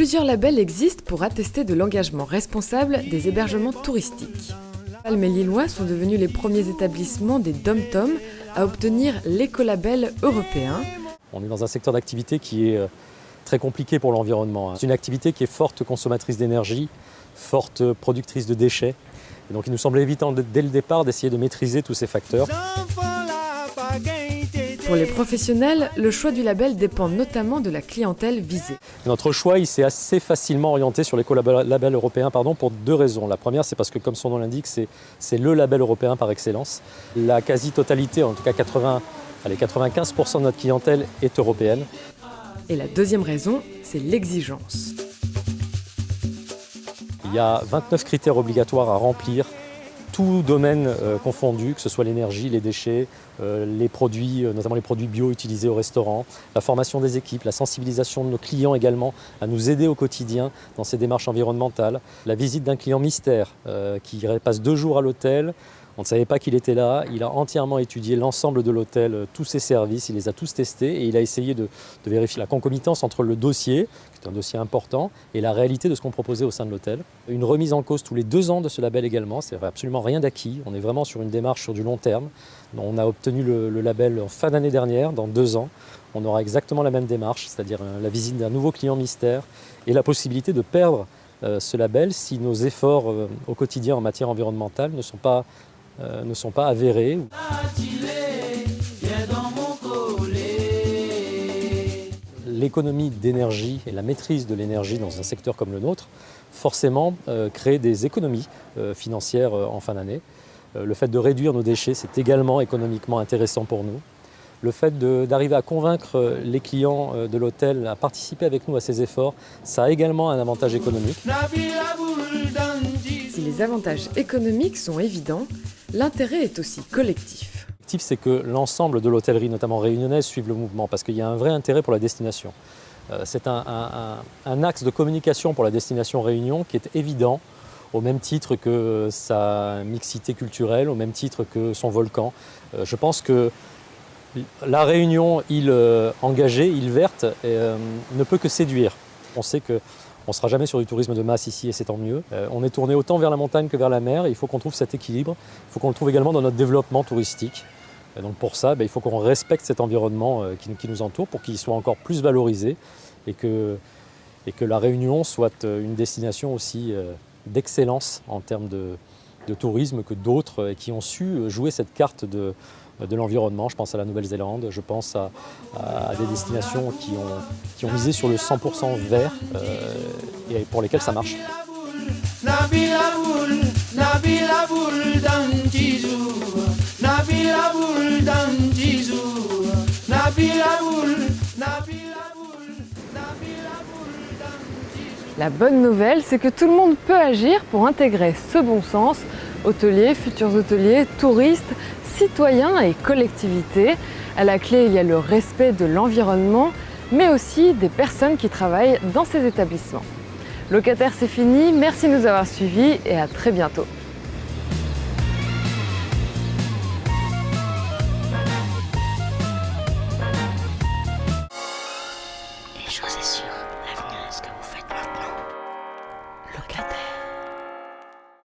Plusieurs labels existent pour attester de l'engagement responsable des hébergements touristiques. Palme et Lillois sont devenus les premiers établissements des DOM-TOM à obtenir l'écolabel européen. On est dans un secteur d'activité qui est très compliqué pour l'environnement. C'est une activité qui est forte consommatrice d'énergie, forte productrice de déchets. Et donc il nous semblait évident dès le départ d'essayer de maîtriser tous ces facteurs. Pour les professionnels, le choix du label dépend notamment de la clientèle visée. Notre choix il s'est assez facilement orienté sur l'écolabel européen pour deux raisons. La première, c'est parce que, comme son nom l'indique, c'est le label européen par excellence. La quasi-totalité, en tout cas 95% de notre clientèle est européenne. Et la deuxième raison, c'est l'exigence. Il y a 29 critères obligatoires à remplir, tout domaine confondu, que ce soit l'énergie, les déchets, les produits, notamment les produits bio utilisés au restaurant, la formation des équipes, la sensibilisation de nos clients également à nous aider au quotidien dans ces démarches environnementales, la visite d'un client mystère qui passe 2 jours à l'hôtel. On ne savait pas qu'il était là, il a entièrement étudié l'ensemble de l'hôtel, tous ses services, il les a tous testés et il a essayé de vérifier la concomitance entre le dossier, qui est un dossier important, et la réalité de ce qu'on proposait au sein de l'hôtel. Une remise en cause tous les 2 ans de ce label également, c'est absolument rien d'acquis, on est vraiment sur une démarche sur du long terme. On a obtenu le label en fin d'année dernière, dans 2 ans. On aura exactement la même démarche, c'est-à-dire la visite d'un nouveau client mystère et la possibilité de perdre ce label si nos efforts au quotidien en matière environnementale ne sont pas avérés. L'économie d'énergie et la maîtrise de l'énergie dans un secteur comme le nôtre, forcément, crée des économies financières en fin d'année. Le fait de réduire nos déchets, c'est également économiquement intéressant pour nous. Le fait d'arriver à convaincre les clients de l'hôtel à participer avec nous à ces efforts, ça a également un avantage économique. Si les avantages économiques sont évidents, l'intérêt est aussi collectif. L'objectif, c'est que l'ensemble de l'hôtellerie, notamment réunionnaise, suive le mouvement, parce qu'il y a un vrai intérêt pour la destination. C'est un axe de communication pour la destination Réunion qui est évident, au même titre que sa mixité culturelle, au même titre que son volcan. Je pense que la Réunion, île engagée, île verte, ne peut que séduire. On sait qu'on ne sera jamais sur du tourisme de masse ici et c'est tant mieux. On est tourné autant vers la montagne que vers la mer et il faut qu'on trouve cet équilibre. Il faut qu'on le trouve également dans notre développement touristique. Et donc pour ça, il faut qu'on respecte cet environnement qui nous entoure pour qu'il soit encore plus valorisé et que la Réunion soit une destination aussi d'excellence en termes de tourisme que d'autres qui ont su jouer cette carte de l'environnement. Je pense à la Nouvelle-Zélande, je pense à des destinations qui ont misé sur le 100% vert et pour lesquelles ça marche. La bonne nouvelle, c'est que tout le monde peut agir pour intégrer ce bon sens, hôteliers, futurs hôteliers, touristes, citoyens et collectivités. À la clé, il y a le respect de l'environnement, mais aussi des personnes qui travaillent dans ces établissements. Locataires, c'est fini, merci de nous avoir suivis et à très bientôt.